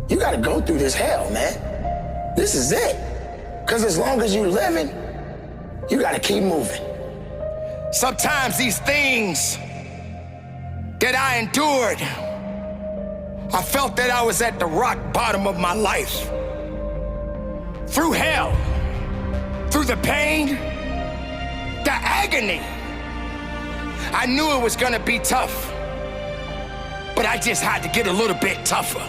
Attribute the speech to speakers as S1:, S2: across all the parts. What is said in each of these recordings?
S1: You gotta go through this hell, man. This is it. Because as long as you're living, you gotta keep moving. Sometimes these things that I endured, I felt that I was at the rock bottom of my life. Through hell, through the pain, the agony. I knew it was gonna be tough, but I just had to get a little bit tougher.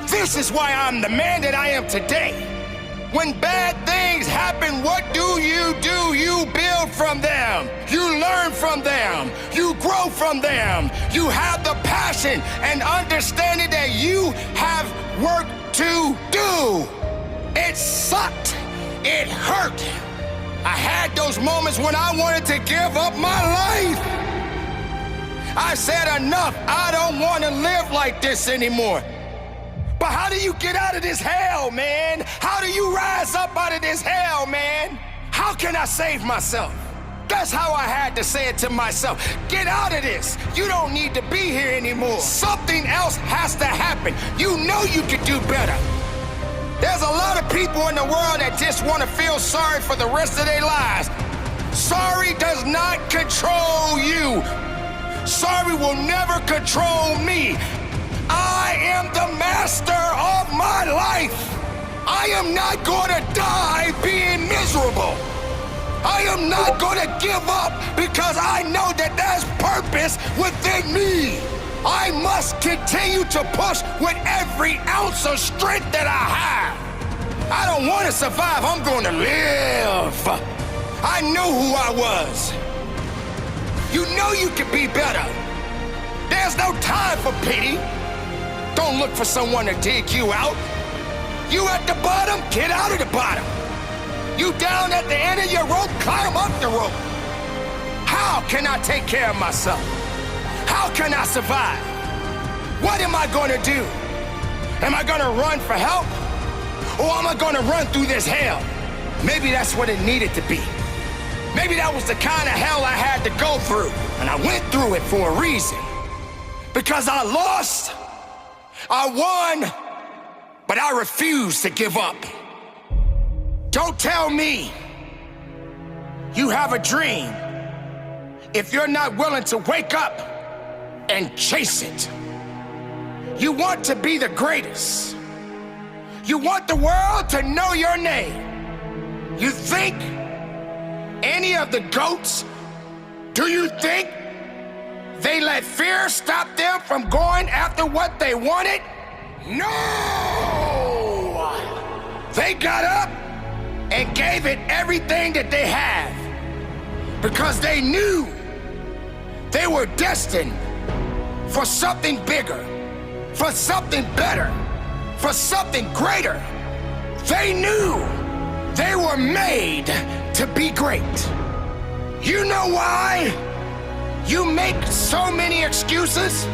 S1: This is why I'm the man that I am today. When bad things happen, what do? You build from them. You learn from them. You grow from them. You have the passion and understanding that you have work to do. It sucked. It hurt. I had those moments when I wanted to give up my life. I said enough. I don't want to live like this anymore. But how do you get out of this hell, man? How do you rise up out of this hell, man? How can I save myself? That's how I had to say it to myself. Get out of this. You don't need to be here anymore. Something else has to happen. You know you could do better. There's a lot of people in the world that just want to feel sorry for the rest of their lives. Sorry does not control you. Sorry will never control me. I am the master of my life. I am not going to die being miserable. I am not going to give up because I know that there's purpose within me. I must continue to push with every ounce of strength that I have. I don't want to survive, I'm going to live. I know who I was. You know you can be better. There's no time for pity. Don't look for someone to dig you out. You at the bottom, get out of the bottom. You down at the end of your rope, climb up the rope. How can I take care of myself? How can I survive? What am I gonna do? Am I gonna run for help? Or am I gonna run through this hell? Maybe that's what it needed to be. Maybe that was the kind of hell I had to go through. And I went through it for a reason. Because I lost, I won, but I refuse to give up. Don't tell me you have a dream if you're not willing to wake up and chase it. You want to be the greatest. You want the world to know your name. You think any of the GOATs, do you think they let fear stop them from going after what they wanted? No! They got up and gave it everything that they have because they knew they were destined for something bigger, for something better, for something greater. They knew they were made to be great. You know why you make so many excuses?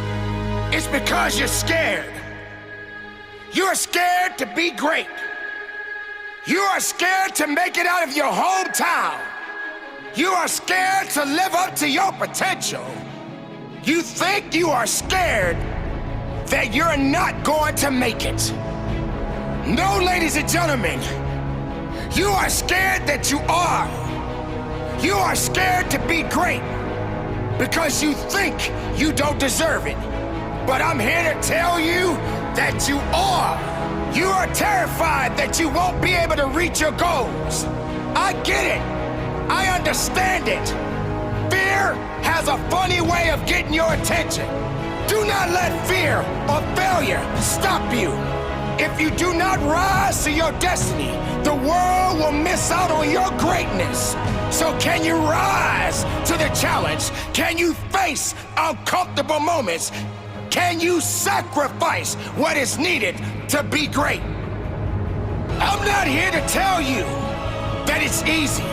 S1: It's because you're scared. You're scared to be great. You are scared to make it out of your hometown. You are scared to live up to your potential. You think you are scared that you're not going to make it. No, ladies and gentlemen, you are scared that you are. You are scared to be great because you think you don't deserve it. But I'm here to tell you that you are. You are terrified that you won't be able to reach your goals. I get it. I understand it. Fear has a funny way of getting your attention. Do not let fear or failure stop you. If you do not rise to your destiny, the world will miss out on your greatness. So can you rise to the challenge? Can you face uncomfortable moments? Can you sacrifice what is needed to be great? I'm not here to tell you that it's easy.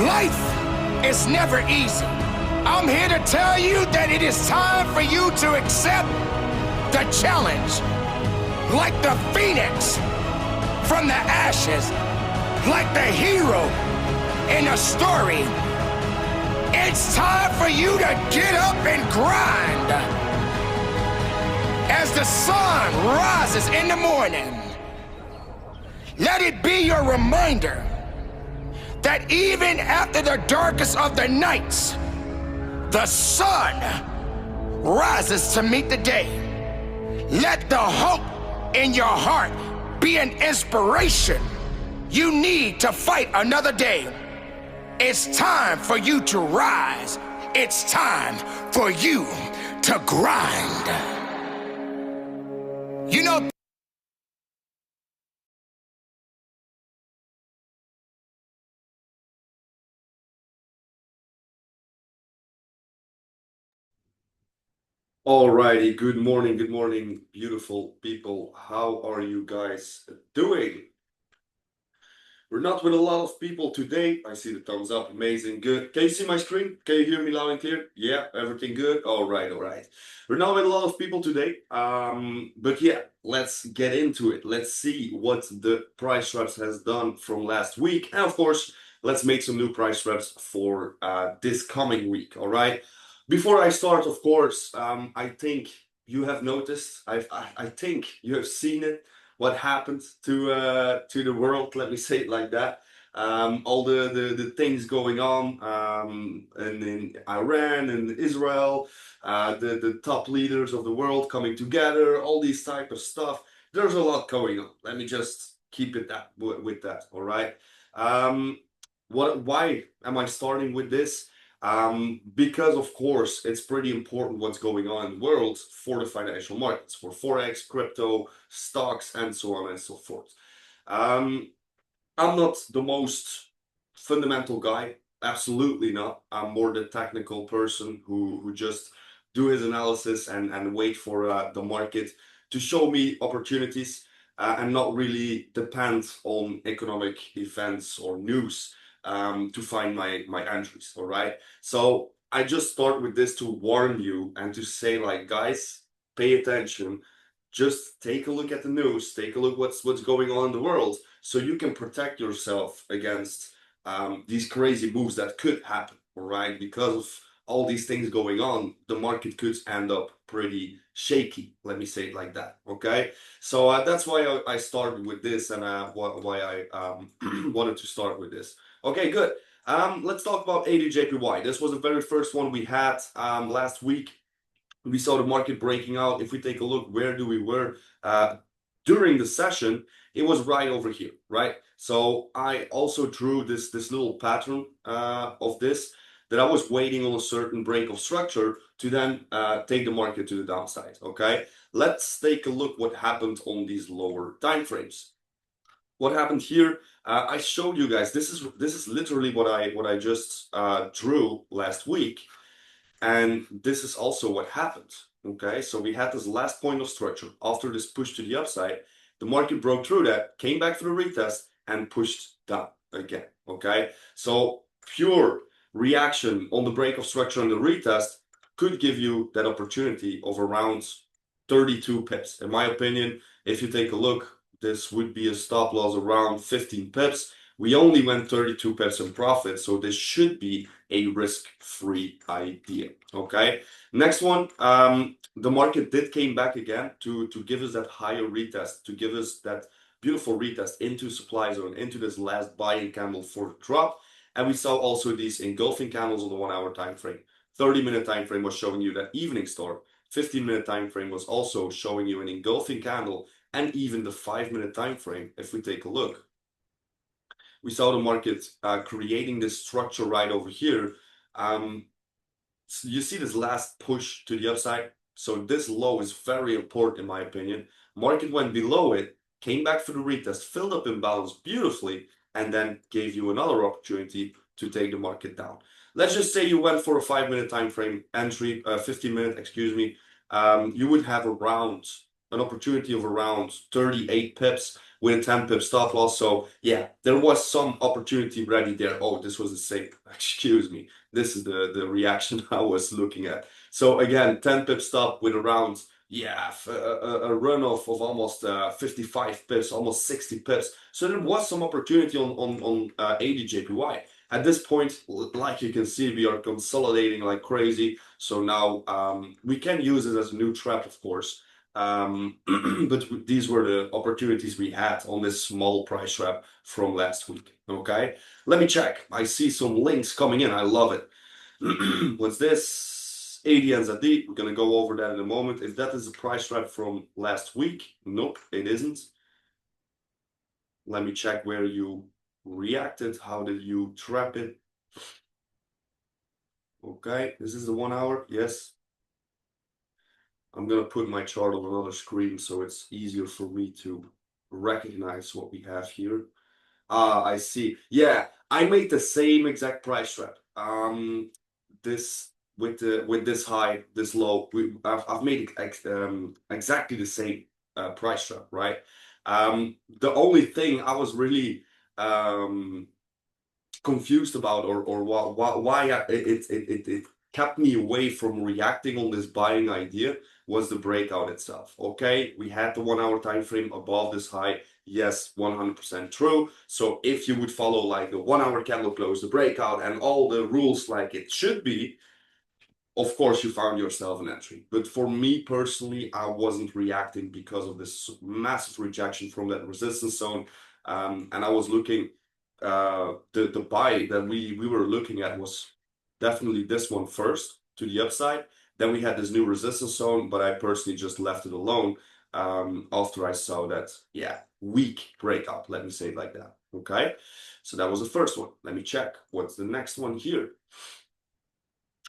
S1: Life is never easy. I'm here to tell you that it is time for you to accept the challenge. Like the phoenix from the ashes, like the hero in a story. It's time for you to get up and grind. As the sun rises in the morning, let it be your reminder that even after the darkest of the nights, the sun rises to meet the day. Let the hope in your heart be an inspiration you need to fight another day. It's time for you to rise. It's time for you to grind. You know,
S2: Alrighty, good morning, beautiful people. How are you guys doing? We're not with a lot of people today. I see the thumbs up, amazing, good. Can you see my screen? Can you hear me loud and clear? Yeah, everything good? All right. We're not with a lot of people today, but yeah, let's get into it. Let's see what the price traps has done from last week. And of course, let's make some new price traps for this coming week, all right? Before I start, of course, I think you have noticed, I think you have seen it, what happened to the world, let me say it like that. All the things going on in Iran and Israel, the top leaders of the world coming together, all these type of stuff. There's a lot going on. Let me just keep it that with that, all right? Why am I starting with this? Because of course it's pretty important what's going on in the world for the financial markets, for Forex, crypto, stocks, and so on and so forth. Um, I'm not the most fundamental guy, absolutely not. I'm more the technical person who just do his analysis and wait for the market to show me opportunities and not really depend on economic events or news to find my entries. All right. So I just start with this to warn you and to say, like, guys, pay attention. Just take a look at the news. Take a look what's going on in the world, so you can protect yourself against these crazy moves that could happen. All right, because of all these things going on, the market could end up pretty shaky. Let me say it like that. Okay, so that's why I started with this, and why I wanted to start with this. Okay, good. Let's talk about ADJPY. This was the very first one we had last week. We saw the market breaking out. If we take a look, where do we were during the session? It was right over here, right? So I also drew this little pattern of this, that I was waiting on a certain break of structure to then take the market to the downside. Okay, let's take a look what happened on these lower time frames. What happened here? I showed you guys. This is literally what I just drew last week. And this is also what happened. Okay, so we had this last point of structure. After this push to the upside, the market broke through that, came back for the retest, and pushed down again. Okay, so pure reaction on the break of structure and the retest could give you that opportunity of around 32 pips. In my opinion, if you take a look, this would be a stop loss around 15 pips. We only went 32 pips in profit, so this should be a risk-free idea. Okay, next one. The market did came back again to give us that higher retest, to give us that beautiful retest into supply zone, into this last buying candle for the drop. And we saw also these engulfing candles on the 1 hour time frame. 30-minute time frame was showing you that evening star. 15-minute time frame was also showing you an engulfing candle, and even the 5-minute time frame, if we take a look, we saw the market creating this structure right over here. So you see this last push to the upside. So this low is very important in my opinion. Market went below it, came back for the retest, filled up imbalance beautifully, and then gave you another opportunity to take the market down. Let's just say you went for a 5-minute time frame entry, 15-minute, excuse me. You would have around an opportunity of around 38 pips with a 10 pip stop loss. So yeah, there was some opportunity ready there. Oh, this was the same. Excuse me. This is the reaction I was looking at. So again, 10 pip stop with around, yeah, a runoff of almost 55 pips, almost 60 pips. So there was some opportunity on ADJPY. At this point, like you can see, we are consolidating like crazy. So now we can use it as a new trap, of course. But these were the opportunities we had on this small price trap from last week. Okay, let me check. I see some links coming in. I love it. What's this? ADNZD. We're gonna go over that in a moment. If that is a price trap from last week, nope, it isn't. Let me check where you reacted. How did you trap it? Okay, this is the 1 hour. Yes. I'm gonna put my chart on another screen so it's easier for me to recognize what we have here. Ah, I see. Yeah, I made the same exact price trap. This with this high, this low, I've made exactly the same price trap, right? The only thing I was really um confused about, or why it kept me away from reacting on this buying idea, was the breakout itself. Okay, we had the 1 hour time frame above this high. Yes, 100% true. So if you would follow like the 1 hour candle close, the breakout, and all the rules like it should be, of course you found yourself an entry. But for me personally, I wasn't reacting because of this massive rejection from that resistance zone. And I was looking, the buy that we were looking at was definitely this one first to the upside. Then we had this new resistance zone, but I personally just left it alone after I saw that, yeah, weak breakout, let me say it like that. Okay, so that was the first one. Let me check what's the next one here.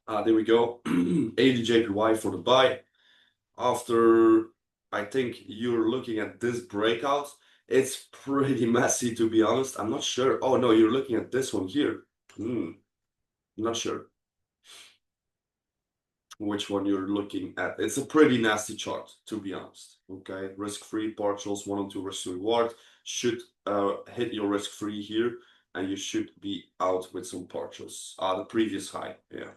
S2: There we go. 80 JPY for the buy. After, I think you're looking at this breakout. It's pretty messy, to be honest. I'm not sure. Oh, no, you're looking at this one here. Not sure which one you're looking at. It's a pretty nasty chart, to be honest. Okay, risk-free partials, 1 and 2 risk to reward. Should hit your risk-free here, and you should be out with some partials. The previous high, yeah.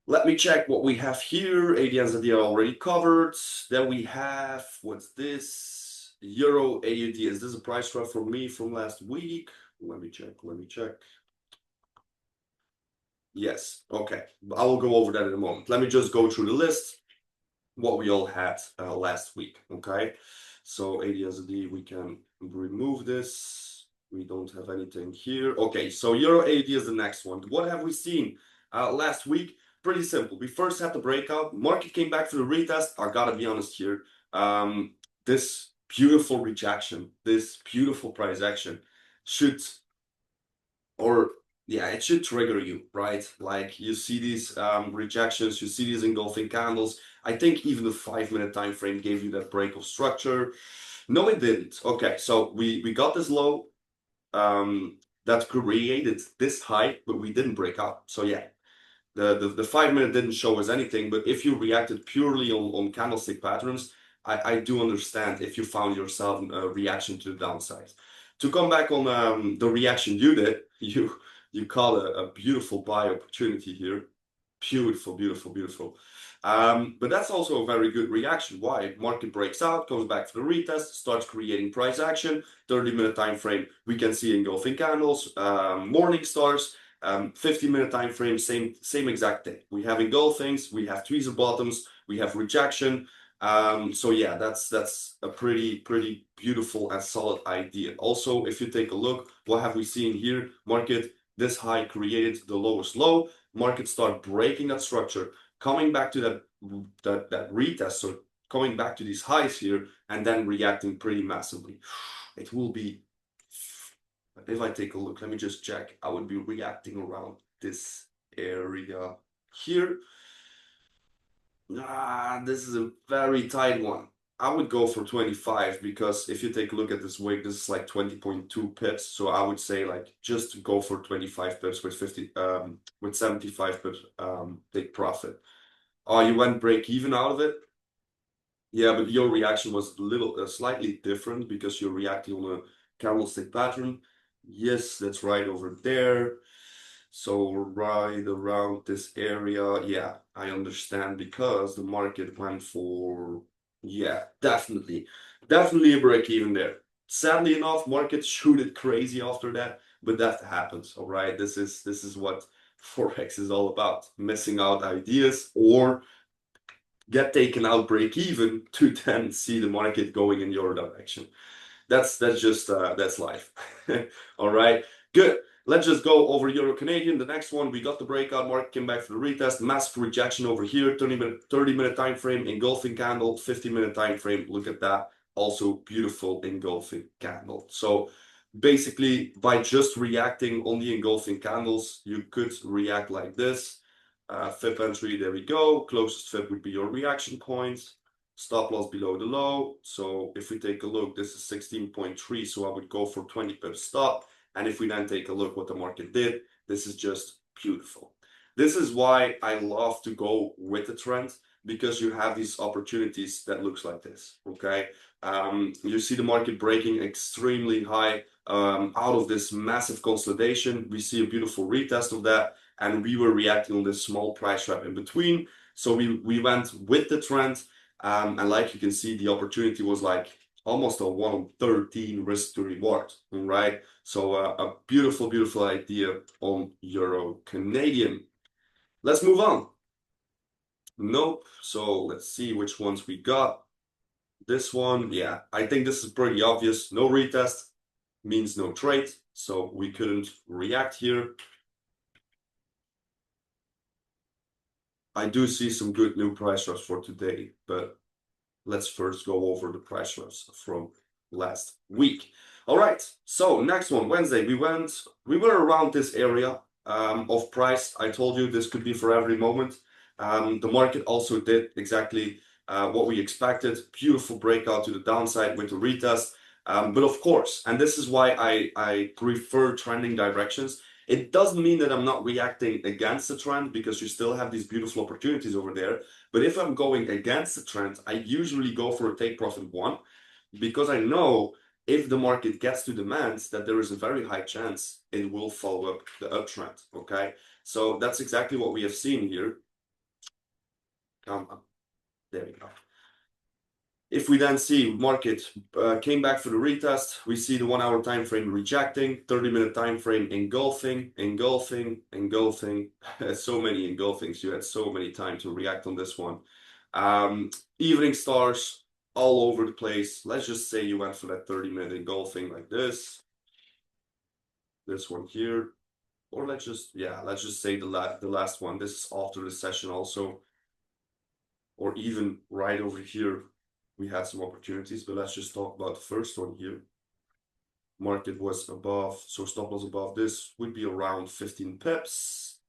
S2: Let me check what we have here. ADNs that are already covered. Then we have, what's this? Euro AUD. Is this a price trap for me from last week? Let me check. Let me check. Yes. Okay. I will go over that in a moment. Let me just go through the list, what we all had last week. Okay. So ADSD, we can remove this. We don't have anything here. Okay. So Euro AUD is the next one. What have we seen last week? Pretty simple. We first had the breakout. Market came back to the retest. I gotta be honest here. This beautiful rejection, this beautiful price action should, or yeah, it should trigger you, right? Like you see these rejections, you see these engulfing candles. I think even the 5-minute time frame gave you that break of structure. No, it didn't. Okay, so we got this low that created this high, but we didn't break out. So yeah, the 5-minute didn't show us anything, but if you reacted purely on candlestick patterns, I do understand if you found yourself a reaction to the downside. To come back on the reaction you did, you caught a beautiful buy opportunity here. Beautiful, beautiful, beautiful. But that's also a very good reaction. Why? Market breaks out, comes back to the retest, starts creating price action. 30-minute time frame, we can see engulfing candles, morning stars. 15-minute time frame, same exact thing. We have engulfings, we have tweezer bottoms, we have rejection. So yeah, that's a pretty beautiful and solid idea. Also, if you take a look, what have we seen here? Market, this high created the lowest low. Market start breaking that structure, coming back to that retest, so coming back to these highs here, and then reacting pretty massively. It will be, if I take a look, let me just check. I would be reacting around this area here. This is a very tight one. I would go for 25 because if you take a look at this wick, this is like 20.2 pips. So I would say like just go for 25 pips with 75 pips take profit. Oh, you went break even out of it? Yeah, but your reaction was a little slightly different because you're reacting on a candlestick pattern. Yes, that's right over there. So right around this area, yeah, I understand because the market went for, yeah, definitely a break even there. Sadly enough, market shooted crazy after that, but that happens, all right? This is what Forex is all about, missing out ideas or get taken out break even to then see the market going in your direction. That's just that's life. All right, good. Let's just go over Euro Canadian. The next one, we got the breakout, market came back for the retest, massive rejection over here, 30-minute time frame, engulfing candle, 50-minute time frame. Look at that. Also beautiful engulfing candle. So basically, by just reacting on the engulfing candles, you could react like this. Fib entry, there we go. Closest fib would be your reaction point. Stop loss below the low. So if we take a look, this is 16.3. So I would go for 20 pips stop. And if we then take a look what the market did, this is just beautiful. This is why I love to go with the trend, because you have these opportunities that looks like this. Okay. You see the market breaking extremely high out of this massive consolidation. We see a beautiful retest of that. And we were reacting on this small price trap in between. So we went with the trend. And like you can see, the opportunity was like almost a 1/13 risk to reward, right? So a beautiful, beautiful idea on Euro Canadian. Let's move on. Nope. So let's see which ones we got. This one, yeah, I think this is pretty obvious. No retest means no trade. So we couldn't react here. I do see some good new price drops for today, but let's first go over the price drops from last week. All right, so next one, Wednesday, we were around this area of price. I told you this could be for every moment. The market also did exactly what we expected. Beautiful breakout to the downside with the retest. But of course, and this is why I prefer trending directions. It doesn't mean that I'm not reacting against the trend, because you still have these beautiful opportunities over there. But if I'm going against the trend, I usually go for a take profit one, because I know if the market gets to demands, that there is a very high chance it will follow up the uptrend. Okay, so that's exactly what we have seen here. Come on, there we go. If we then see market came back for the retest, we see the 1 hour time frame rejecting, 30-minute time frame engulfing. So many engulfings. You had so many time to react on this one. Evening stars all over the place. Let's just say you went for that 30-minute engulfing like this. This one here. Or let's just say the last one. This is after the session also. Or even right over here, we had some opportunities, but let's just talk about the first one here. Market was above, so stop loss above this would be around 15 pips.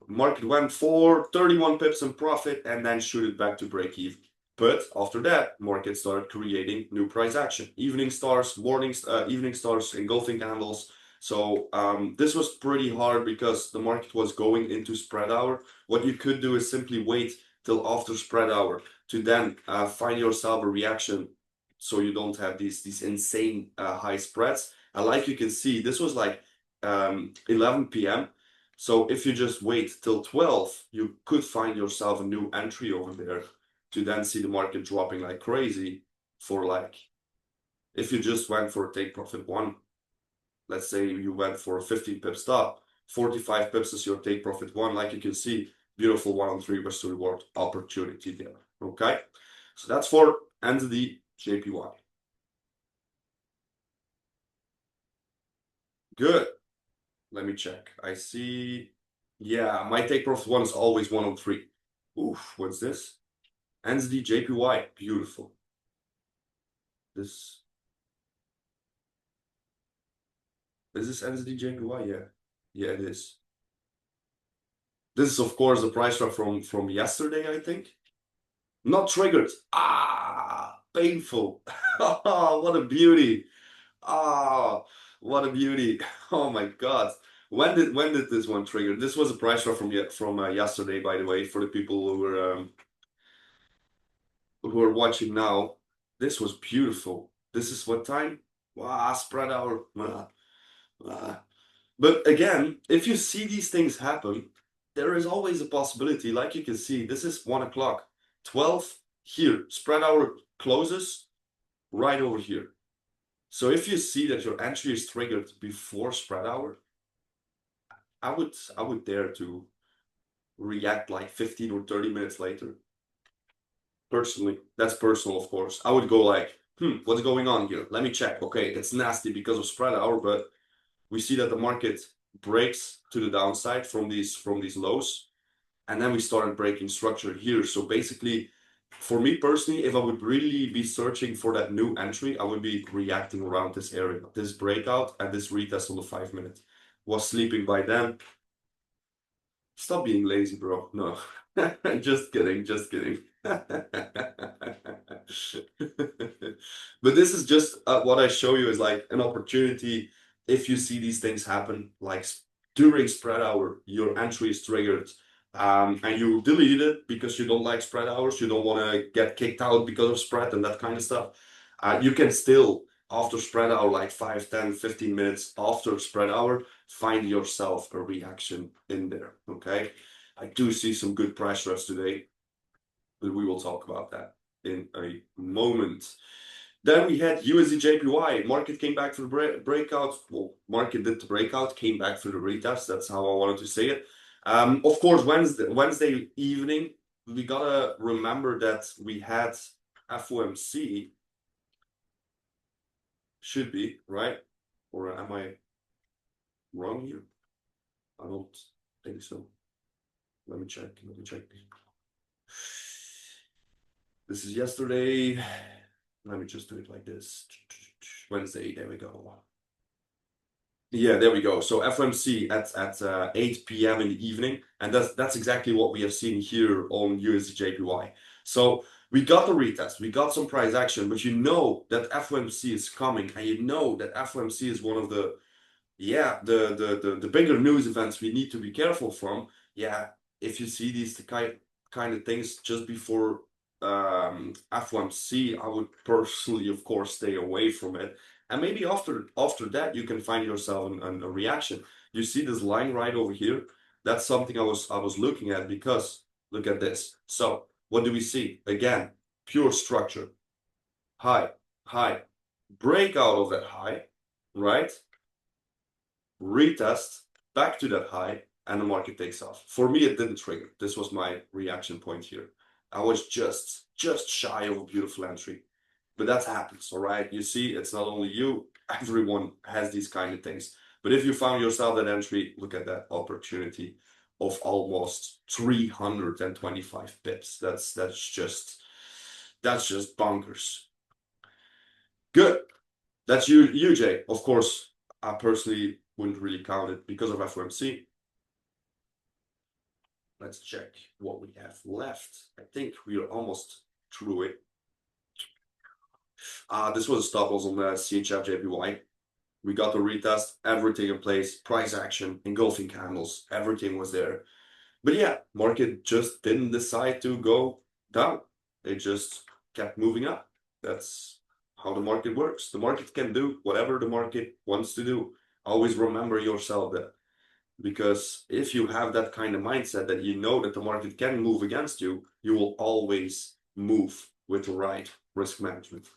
S2: Market went for 31 pips in profit and then shoot it back to break even. But after that, market started creating new price action. Evening stars, evening stars, engulfing candles. So this was pretty hard because the market was going into spread hour. What you could do is simply wait till after spread hour to then find yourself a reaction, so you don't have these insane high spreads. And like you can see, this was like 11 p.m. So if you just wait till 12, you could find yourself a new entry over there to then see the market dropping like crazy for like, if you just went for a take profit one, let's say you went for a 15 pip stop, 45 pips is your take profit one. Like you can see, beautiful 1-on-3 risk to reward opportunity there. Okay, so that's for NZD JPY. Good. Let me check. I see. Yeah, my take profit one is always 1-on-3. Oof, what's this? NZD JPY. Beautiful. This is this NZD JPY? Yeah. Yeah, it is. This is, of course, the price drop from yesterday, I think. Not triggered. Ah, painful. What a beauty. Ah, what a beauty. Oh my God. When did this one trigger? This was a price drop from yesterday, by the way, for the people who are watching now. This was beautiful. This is what time? Wow, spread out. But again, if you see these things happen, there is always a possibility. Like you can see, this is 1 o'clock. 12 here. Spread hour closes right over here. So if you see that your entry is triggered before spread hour, I would dare to react like 15 or 30 minutes later. Personally, that's personal, of course. I would go like, what's going on here? Let me check. Okay, it's nasty because of spread hour, but we see that the market breaks to the downside from these lows, and then we started breaking structure here. So basically, for me personally, if I would really be searching for that new entry, I would be reacting around this area, this breakout and this retest on the 5 minute. Was sleeping by then. Stop being lazy, bro. No, just kidding, just kidding. But this is just what I show you is like an opportunity. If you see these things happen, like during spread hour, your entry is triggered, and you delete it because you don't like spread hours, you don't want to get kicked out because of spread and that kind of stuff. You can still, after spread hour, like 5, 10, 15 minutes after spread hour, find yourself a reaction in there, okay? I do see some good price traps today, but we will talk about that in a moment. Then we had USD JPY. Market came back for the breakout. Well, market did the breakout, came back for the retest. That's how I wanted to say it. Of course, Wednesday evening, we gotta remember that we had FOMC. Should be, right? Or am I wrong here? I don't think so. Let me check. Let me check. This is yesterday. Let me just do it like this. Wednesday, there we go. Yeah, there we go. So FOMC at 8 p.m. in the evening, and that's exactly what we have seen here on USD/JPY. So we got the retest, we got some price action, but you know that FOMC is coming, and you know that FOMC is one of the the bigger news events we need to be careful from. Yeah, if you see these kind of things just before FOMC, I would personally, of course, stay away from it. And maybe after that, you can find yourself a reaction. You see this line right over here? That's something I was looking at, because look at this. So what do we see? Again, pure structure. High, high, breakout of that high, right? Retest back to that high, and the market takes off. For me, it didn't trigger. This was my reaction point here. I was just shy of a beautiful entry. But that happens, all right? You see, it's not only you, everyone has these kind of things. But if you found yourself that entry, look at that opportunity of almost 325 pips. That's just bonkers. Good. That's you, Jay. Of course, I personally wouldn't really count it because of FOMC. Let's check what we have left. I think we are almost through it. This was a stop loss on the CHF JPY. We got the retest, everything in place, price action, engulfing candles, everything was there. But yeah, market just didn't decide to go down. It just kept moving up. That's how the market works. The market can do whatever the market wants to do. Always remember yourself that. Because if you have that kind of mindset that you know that the market can move against you, you will always move with the right risk management.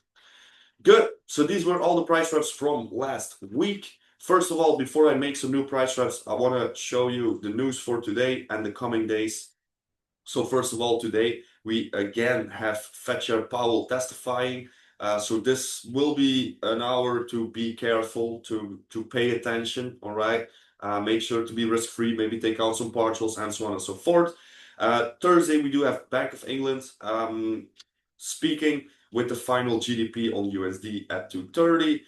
S2: Good. So these were all the price traps from last week. First of all, before I make some new price traps, I want to show you the news for today and the coming days. So first of all, today we again have Fed Chair Powell testifying. So this will be an hour to be careful, to pay attention, all right? Make sure to be risk-free, maybe take out some partials and so on and so forth. Thursday, we do have Bank of England speaking with the final GDP on USD at 2:30.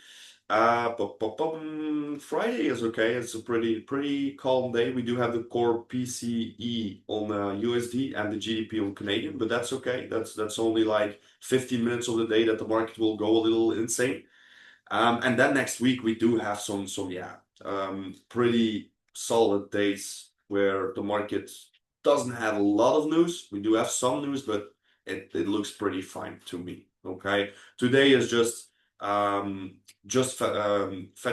S2: Friday is okay. It's a pretty calm day. We do have the core PCE on USD and the GDP on Canadian, but that's okay. That's only like 15 minutes of the day that the market will go a little insane. And then next week we do have some pretty solid days where the market doesn't have a lot of news. We do have some news, but it looks pretty fine to me. Okay, today is just Fed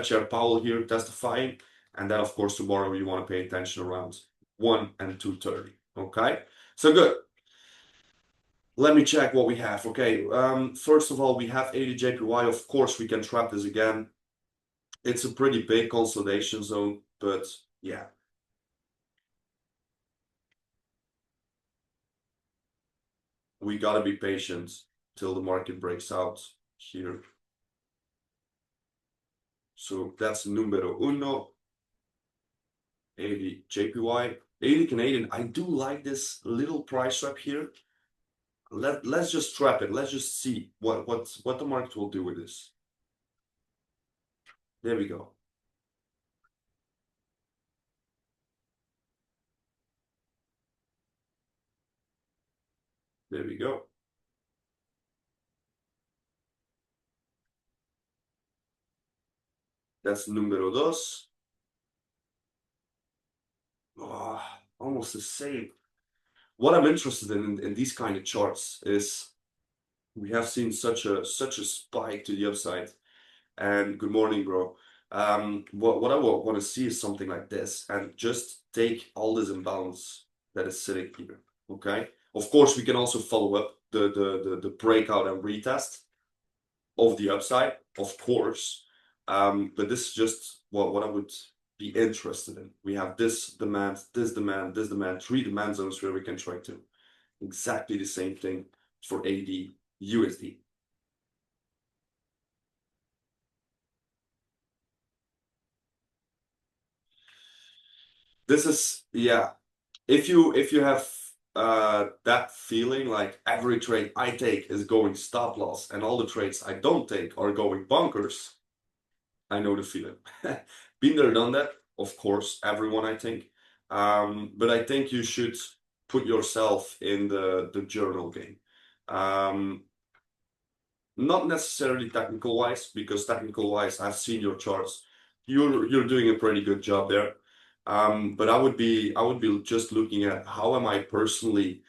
S2: Chair Powell here testifying, and then of course tomorrow you want to pay attention around 1 and 2:30. Okay, so good. Let me check what we have. Okay, first of all, we have 80 JPY. Of course, we can trap this again. It's a pretty big consolidation zone, but yeah. we gotta be patient till the market breaks out here. So that's numero uno, 80 JPY, 80 Canadian. I do like this little price trap here. Let's just trap it. Let's just see what the market will do with this. There we go. There we go. That's numero dos. Oh, almost the same. What I'm interested in these kind of charts is we have seen such a spike to the upside. And good morning, bro. What I want to see is something like this, and just take all this imbalance that is sitting here. Okay. Of course, we can also follow up the breakout and retest of the upside, of course. But this is just what I would be interested in. We have this demand, this demand, this demand, three demand zones where we can trade to. Exactly the same thing for AD USD. This is, yeah. If you have that feeling like every trade I take is going stop loss and all the trades I don't take are going bunkers, I know the feeling. Been there, done that, of course, everyone, I think. But I think you should put yourself in the journal game. Not necessarily technical wise, because technical wise, I've seen your charts. You're doing a pretty good job there. But I would be just looking at how am I personally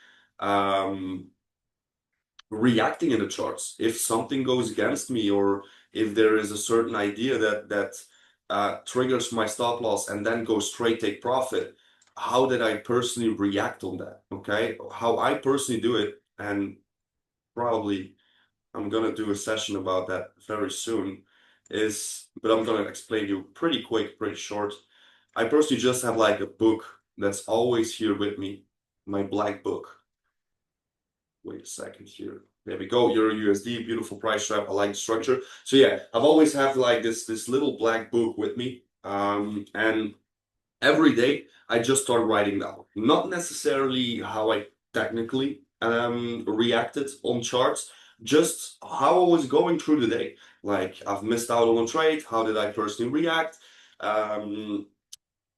S2: reacting in the charts. If something goes against me, or if there is a certain idea that triggers my stop loss and then goes straight take profit, how did I personally react on that? Okay, how I personally do it, and probably I'm gonna do a session about that very soon. But I'm gonna explain you pretty quick, pretty short. I personally just have like a book that's always here with me, my black book. Wait a second here. There we go. Euro USD, beautiful price trap. I like the structure. So yeah, I've always had like this little black book with me. And every day I just start writing down. Not necessarily how I technically reacted on charts, just how I was going through the day. Like I've missed out on a trade. How did I personally react? Um,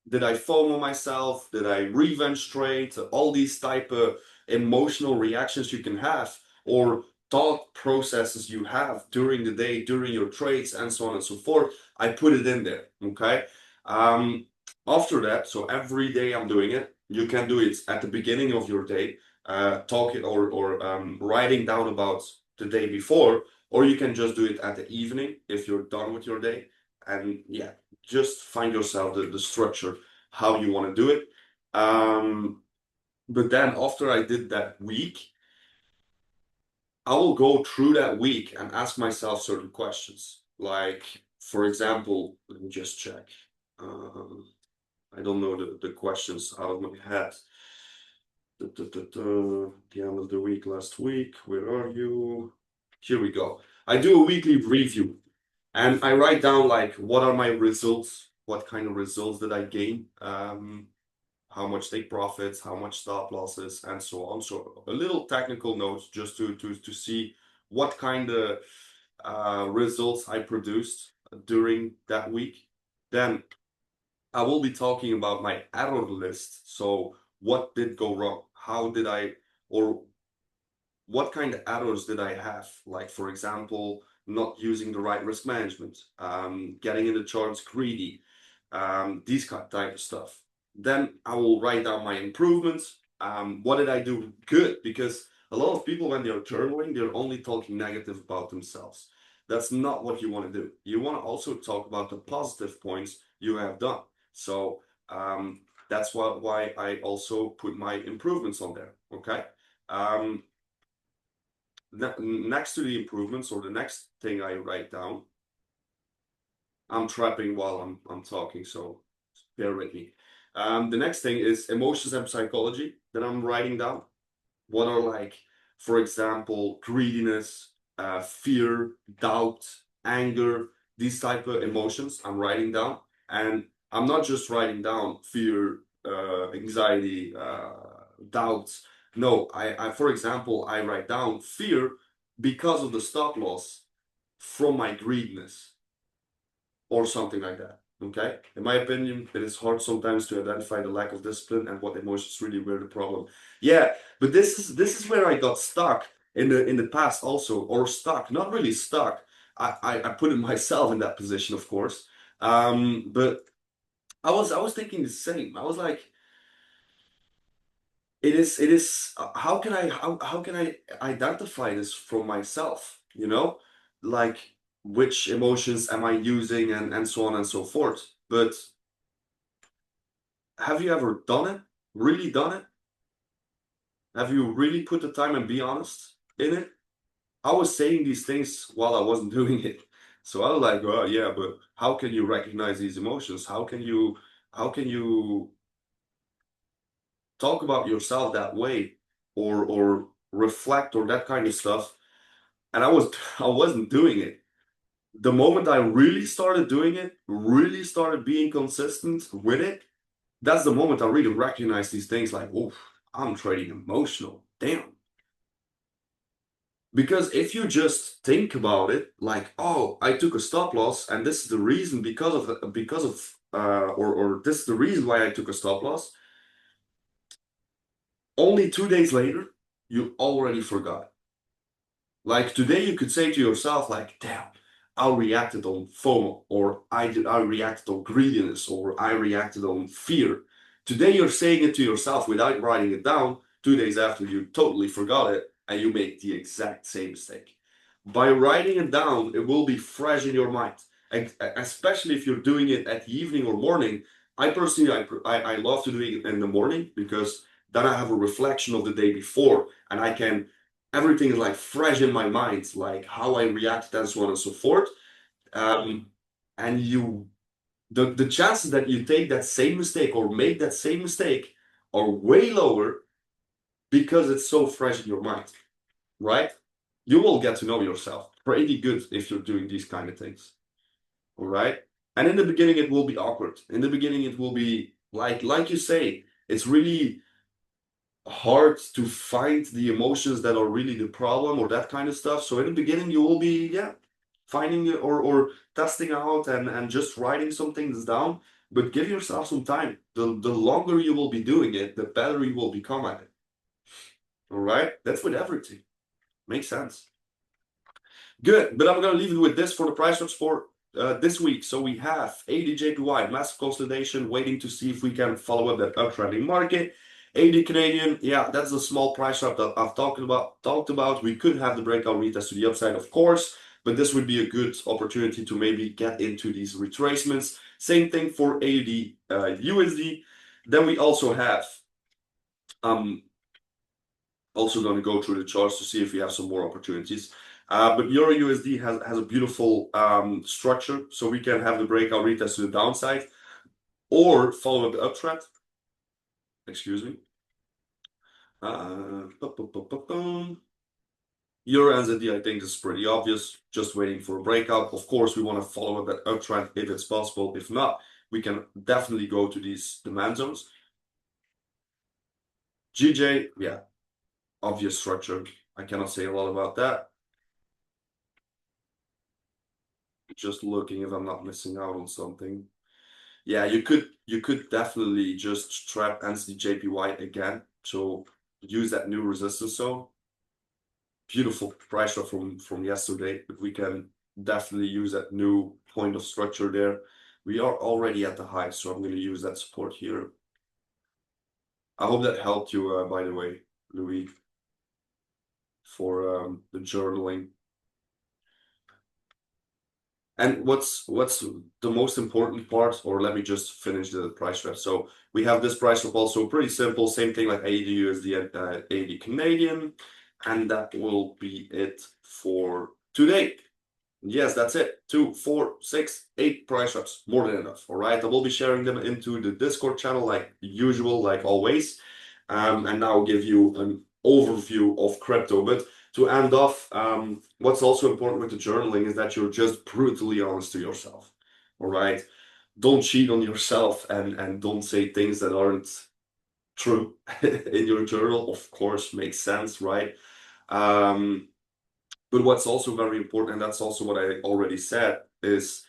S2: did I FOMO myself? Did I revenge trade? All these type of emotional reactions you can have, or thought processes you have during the day, during your trades, and so on and so forth. I put it in there. Okay. Um, After that, so every day I'm doing it. You can do it at the beginning of your day, talking or writing down about the day before, or you can just do it at the evening if you're done with your day. And yeah, just find yourself the structure, how you want to do it. But then after I did that week, I will go through that week and ask myself certain questions. Like, for example, let me just check. Um, I don't know the questions out of my head. The end of the week last week. Where are you? Here we go. I do a weekly review. And I write down like what are my results, what kind of results did I gain, how much take profits, how much stop losses, and so on. So a little technical notes just to see what kind of results I produced during that week. Then I will be talking about my error list. So what did go wrong? How did I, or what kind of errors did I have? Like, for example, not using the right risk management, getting in the charts greedy, these type of stuff. Then I will write down my improvements. What did I do good? Because a lot of people, when they're journaling, they're only talking negative about themselves. That's not what you want to do. You want to also talk about the positive points you have done. So that's why I also put my improvements on there. Okay. Um, Next to the improvements, or the next thing I write down, I'm trapping while I'm talking, so bear with me. The next thing is emotions and psychology that I'm writing down. What are like for example, greediness, fear, doubt, anger, these type of emotions I'm writing down. And I'm not just writing down fear, anxiety, doubts. No, for example, I write down fear because of the stop loss from my greediness or something like that. Okay? In my opinion, it is hard sometimes to identify the lack of discipline and what emotions really were the problem. Yeah, but this is where I got stuck in the past also, or stuck, not really stuck. I put it myself in that position, of course. But I was thinking the same. I was like, it is how can I identify this from myself, you know? Like which emotions am I using and so on and so forth. But have you ever done it? Really done it? Have you really put the time and be honest in it? I was saying these things while I wasn't doing it. So I was like, oh yeah, but how can you recognize these emotions? How can you talk about yourself that way or reflect or that kind of stuff? And I wasn't doing it. The moment I really started doing it, really started being consistent with it, that's the moment I really recognize these things like, oh, I'm trading emotional. Damn. Because if you just think about it, like, oh, I took a stop loss, and this is the reason or this is the reason why I took a stop loss. Only 2 days later, you already forgot. Like today, you could say to yourself, like, damn, I reacted on FOMO, or I reacted on greediness, or I reacted on fear. Today, you're saying it to yourself without writing it down. 2 days after, you totally forgot it, and you make the exact same mistake. By writing it down, it will be fresh in your mind, and especially if you're doing it at the evening or morning. I personally, I love to do it in the morning because then I have a reflection of the day before, and everything is like fresh in my mind, like how I reacted and so on and so forth. Um, and the chances that you take that same mistake or make that same mistake are way lower because it's so fresh in your mind, right? You will get to know yourself pretty good if you're doing these kind of things, all right? And in the beginning, it will be awkward. In the beginning, it will be like you say, it's really hard to find the emotions that are really the problem or that kind of stuff. So in the beginning, you will be, yeah, finding it or testing out and just writing some things down. But give yourself some time. The longer you will be doing it, the better you will become at it. All right? That's with everything. Makes sense. Good, but I'm going to leave it with this for the price drops for this week. So we have ADJPY, massive consolidation, waiting to see if we can follow up that uptrending market. AD Canadian, yeah, that's a small price drop that I've talked about. We could have the breakout retest to the upside, of course, but this would be a good opportunity to maybe get into these retracements. Same thing for AD USD. Then we also have also going to go through the charts to see if we have some more opportunities. But Euro USD has a beautiful structure, so we can have the breakout retest to the downside or follow up the uptrend. Excuse me. Euro NZD, I think is pretty obvious, just waiting for a breakout. Of course, we want to follow up that uptrend if it's possible. If not, we can definitely go to these demand zones. GJ, yeah, obvious structure. I cannot say a lot about that. Just looking if I'm not missing out on something. Yeah, you could definitely just trap NZD-JPY again. So use that new resistance zone. Beautiful price drop from yesterday, but we can definitely use that new point of structure there. We are already at the high, so I'm going to use that support here. I hope that helped you, by the way, Louis, for the journaling. And what's the most important part, or let me just finish the price trap. So we have this price trap also pretty simple, same thing like AD USD and AD Canadian, and that will be it for today. Yes, that's it. 2, 4, 6, 8 price traps, more than enough. All right, I will be sharing them into the Discord channel like usual, like always, and now I'll give you overview of crypto. But to end off, what's also important with the journaling is that you're just brutally honest to yourself. All right. Don't cheat on yourself and don't say things that aren't true in your journal. Of course, makes sense, right? But what's also very important, and that's also what I already said, is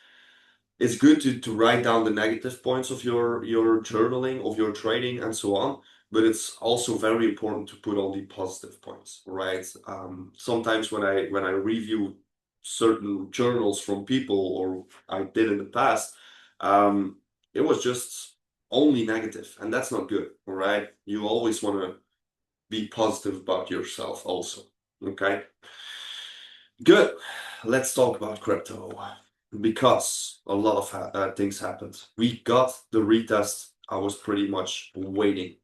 S2: it's good to write down the negative points of your journaling, of your trading, and so on. But it's also very important to put all the positive points, right? Sometimes when I review certain journals from people, or I did in the past, it was just only negative, and that's not good, all right? You always want to be positive about yourself also, okay? Good. Let's talk about crypto because a lot of things happened. We got the retest I was pretty much waiting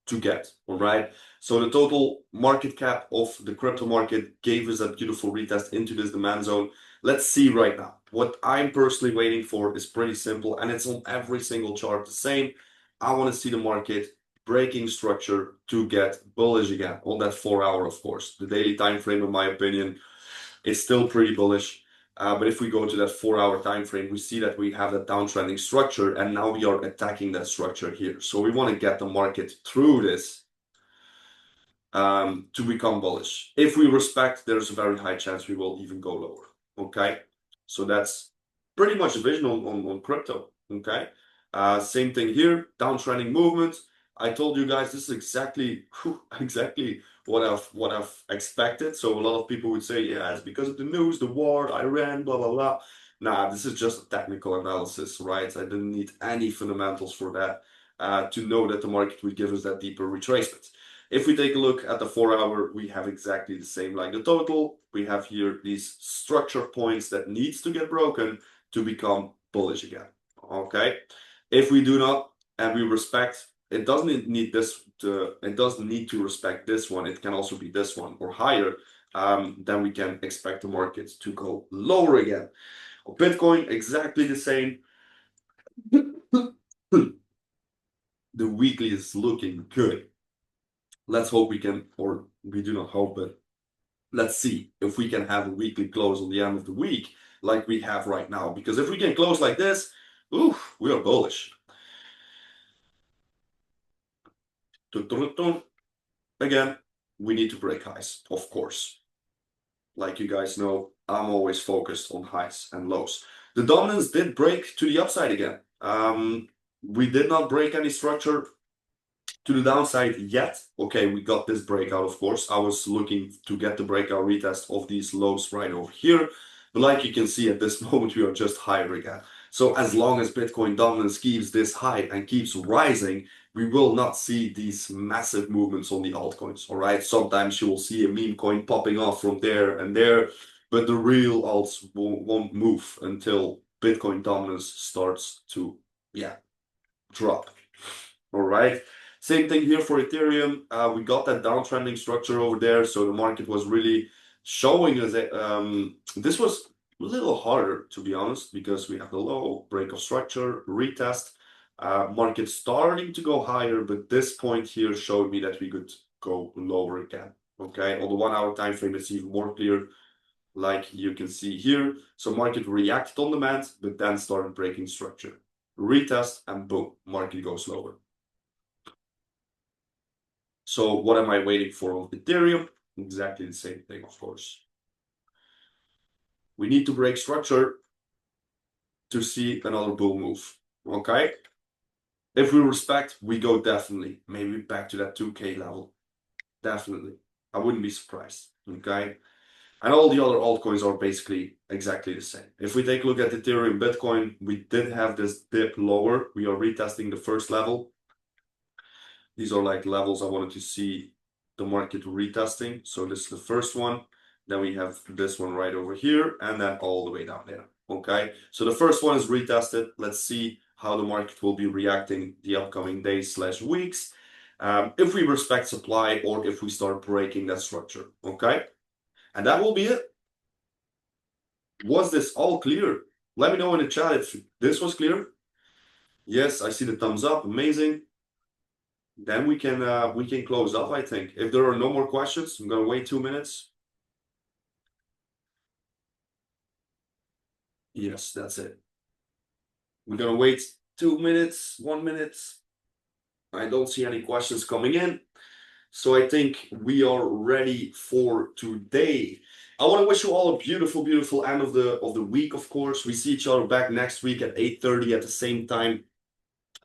S2: to get, all right? So the total market cap of the crypto market gave us that beautiful retest into this demand zone. Let's see right now. What I'm personally waiting for is pretty simple, and it's on every single chart the same. I want to see the market breaking structure to get bullish again on that 4 hour, of course. The daily time frame, in my opinion, is still pretty bullish. But if we go to that 4 hour time frame, we see that we have that downtrending structure, and now we are attacking that structure here. So we want to get the market through this to become bullish. If we respect, there's a very high chance we will even go lower. Okay, so that's pretty much the vision on crypto. Okay, same thing here, downtrending movement. I told you guys this is exactly what I've expected. So a lot of people would say, yeah, it's because of the news, the war, Iran, blah blah blah. Nah, this is just a technical analysis, right? I didn't need any fundamentals for that to know that the market would give us that deeper retracement. If we take a look at the 4 hour, we have exactly the same like the total. We have here these structure points that needs to get broken to become bullish again. Okay, if we do not and we respect, it doesn't need to respect this one. It can also be this one or higher. Then we can expect the market to go lower again. Bitcoin, exactly the same. The weekly is looking good. Let's hope we can, or we do not hope, but let's see if we can have a weekly close on the end of the week like we have right now. Because if we can close like this, oof, we are bullish. Again, we need to break highs, of course. Like you guys know, I'm always focused on highs and lows. The dominance did break to the upside again. We did not break any structure to the downside yet. Okay, we got this breakout, of course. I was looking to get the breakout retest of these lows right over here. But like you can see at this moment, we are just higher again. So as long as Bitcoin dominance keeps this high and keeps rising, we will not see these massive movements on the altcoins, all right? Sometimes you will see a meme coin popping off from there and there, but the real alts won't move until Bitcoin dominance starts to, yeah, drop, all right? Same thing here for Ethereum. We got that downtrending structure over there, so the market was really showing us that this was a little harder, to be honest, because we have the low break of structure, retest, market starting to go higher, but this point here showed me that we could go lower again. Okay, on the 1 hour time frame, it's even more clear, like you can see here. So market reacted on demand, but then started breaking structure, retest, and boom, market goes lower. So what am I waiting for on Ethereum? Exactly the same thing, of course. We need to break structure to see another bull move, okay? If we respect, we go definitely, maybe back to that 2K level. Definitely. I wouldn't be surprised, okay? And all the other altcoins are basically exactly the same. If we take a look at Ethereum, Bitcoin, we did have this dip lower. We are retesting the first level. These are like levels I wanted to see the market retesting. So this is the first one. Then we have this one right over here, and then all the way down there. Okay, so the first one is retested. Let's see how the market will be reacting the upcoming days / weeks. If we respect supply or if we start breaking that structure. Okay, and that will be it. Was this all clear? Let me know in the chat if this was clear. Yes, I see the thumbs up. Amazing. then we can close off, I think. If there are no more questions, I'm gonna wait 2 minutes. Yes, that's it. We're gonna wait 2 minutes, 1 minute. I don't see any questions coming in. So I think we are ready for today. I want to wish you all a beautiful, beautiful end of the week, of course. We see each other back next week at 8:30 at the same time.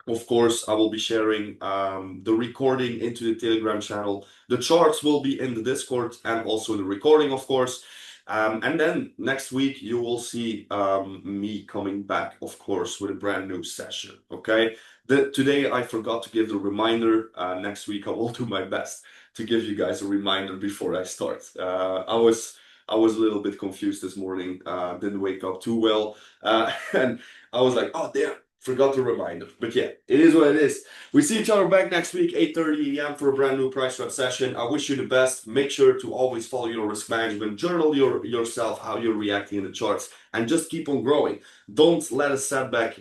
S2: Of course, I will be sharing the recording into the Telegram channel. The charts will be in the Discord and also the recording, of course. And then next week, you will see me coming back, of course, with a brand new session, okay? Today, I forgot to give the reminder. Next week, I will do my best to give you guys a reminder before I start. I was a little bit confused this morning, didn't wake up too well, and I was like, oh, damn. Forgot the reminder. But yeah, it is what it is. We see each other back next week, 8:30 a.m. for a brand new Price Trap session. I wish you the best. Make sure to always follow your risk management. Journal yourself how you're reacting in the charts and just keep on growing. Don't let a setback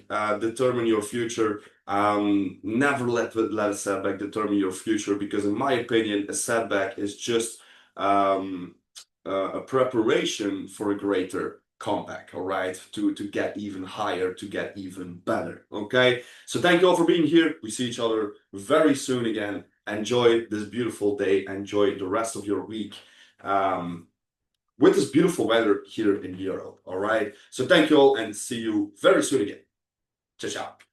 S2: determine your future. Never let a setback determine your future, because in my opinion, a setback is just a preparation for a greater comeback, all right, to get even higher, to get even better. Okay, so thank you all for being here. We see each other very soon again. Enjoy this beautiful day. Enjoy the rest of your week with this beautiful weather here in Europe. All right, so thank you all and see you very soon again. Ciao, ciao.